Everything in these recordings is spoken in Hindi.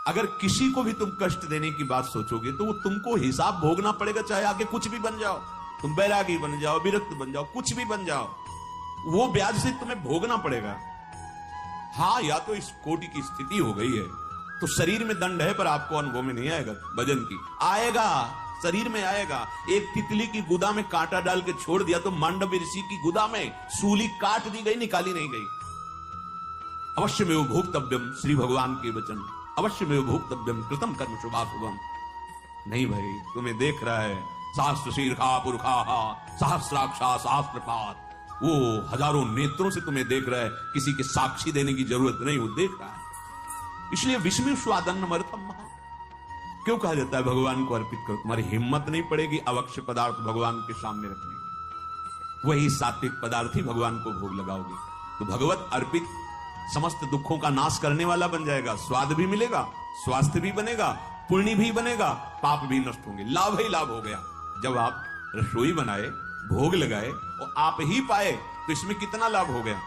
अगर किसी को भी तुम कष्ट देने की बात सोचोगे तो वो तुमको हिसाब भोगना पड़ेगा, चाहे आगे कुछ भी बन जाओ, तुम बैरागी बन जाओ, विरक्त बन जाओ, कुछ भी बन जाओ, वो ब्याज से तुम्हें भोगना पड़ेगा। हाँ, या तो इस कोटि की स्थिति हो गई है तो शरीर में दंड है, पर आपको अनुभव में नहीं आएगा, भजन की आएगा, शरीर में आएगा। एक तितली की गुदा में कांटा डाल के छोड़ दिया तो मांडव्य ऋषि की गुदा में सूली काट दी गई, निकाली नहीं गई। अवश्य में भोक्तव्यम, श्री भगवान के वचन, अवश्य में भोक्तव्यम कृतम कर्म शुभाशुभम। नहीं भाई, तुम्हें देख रहा है सहस्त्र शीर्षा पुरुषा सहस्राक्षा सहस्त्रपात, वो हजारों नेत्रों से तुम्हें देख रहा है, किसी के साक्षी देने की जरूरत नहीं, वो देख रहा है। इसलिए विस्मय स्वादन्न मर्थम, क्यों कहा जाता है भगवान को अर्पित करो? तुम्हारी हिम्मत नहीं पड़ेगी अवक्ष पदार्थ भगवान के सामने रखने की, वही सात्विक पदार्थ ही भगवान को भोग लगाओगे तो भगवत अर्पित समस्त दुखों का नाश करने वाला बन जाएगा। स्वाद भी मिलेगा, स्वास्थ्य भी बनेगा, पुण्य भी बनेगा, पाप भी नष्ट होंगे, लाभ ही लाभ हो गया। जब आप रसोई बनाए, भोग लगाए और आप ही पाए तो इसमें कितना लाभ हो गया।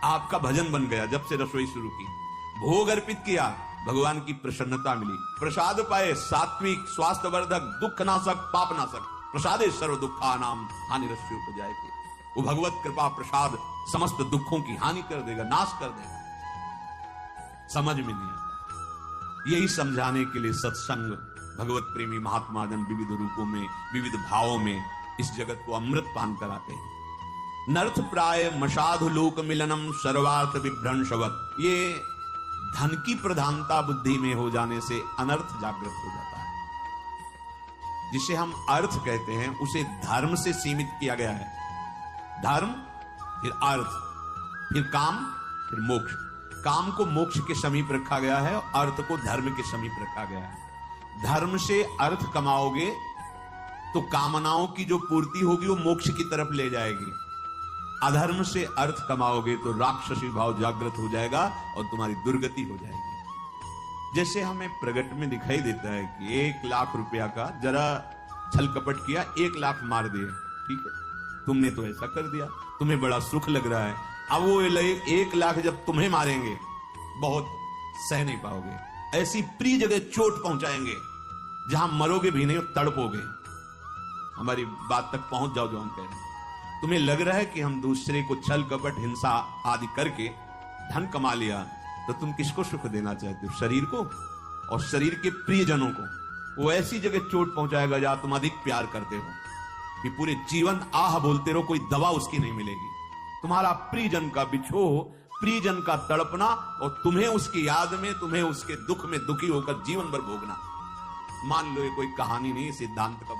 आपका भजन बन गया, जब से रसोई शुरू की, भोग अर्पित किया, भगवान की प्रसन्नता मिली, प्रसाद पाए, सात्विक, स्वास्थ्य वर्धक, दुख नाशक, पाप नाशक, प्रसादे सर्व दुखा नाम हानि रस्यु को जाएगी। वो भगवत कृपा प्रसाद समस्त दुखों की हानि कर देगा, नाश कर देगा। समझ में नहीं आता। यही समझाने के लिए सत्संग, भगवत प्रेमी महात्मा जन विविध रूपों में, विविध भावों में इस जगत को अमृत पान कराते हैं। नर्थ प्राय मसाधु लोक मिलनम सर्वार्थ विभ्रंशवत, ये धन की प्रधानता बुद्धि में हो जाने से अनर्थ जागृत हो जाता है। जिसे हम अर्थ कहते हैं उसे धर्म से सीमित किया गया है। धर्म, फिर अर्थ, फिर काम, फिर मोक्ष। काम को मोक्ष के समीप रखा गया है और अर्थ को धर्म के समीप रखा गया है। धर्म से अर्थ कमाओगे तो कामनाओं की जो पूर्ति होगी वो मोक्ष की तरफ ले जाएगी। अधर्म से अर्थ कमाओगे तो राक्षसी भाव जागृत हो जाएगा और तुम्हारी दुर्गति हो जाएगी। जैसे हमें प्रगट में दिखाई देता है कि 1 लाख रुपया का जरा छल कपट किया, 1 लाख मार दिए, ठीक है, तुमने तो ऐसा कर दिया, तुम्हें बड़ा सुख लग रहा है। अब वो 1 लाख जब तुम्हें मारेंगे बहुत सह नहीं पाओगे, ऐसी प्रिय जगह चोट पहुंचाएंगे जहां मरोगे भी नहीं और तड़पोगे। हमारी बात तक पहुंच जाओ जो हम कह रहे हैं। तुम्हें लग रहा है कि हम दूसरे को छल कपट हिंसा आदि करके धन कमा लिया, तो तुम किसको सुख देना चाहते हो? शरीर को और शरीर के प्रियजनों को। वो ऐसी जगह चोट पहुंचाएगा जहां तुम अधिक प्यार करते हो कि पूरे जीवन आह बोलते रहो, कोई दवा उसकी नहीं मिलेगी। तुम्हारा प्रियजन का बिछोह, प्रियजन का तड़पना और तुम्हें उसकी याद में, तुम्हें उसके दुख में दुखी होकर जीवन भर भोगना। मान लो ये कोई कहानी नहीं, सिद्धांत का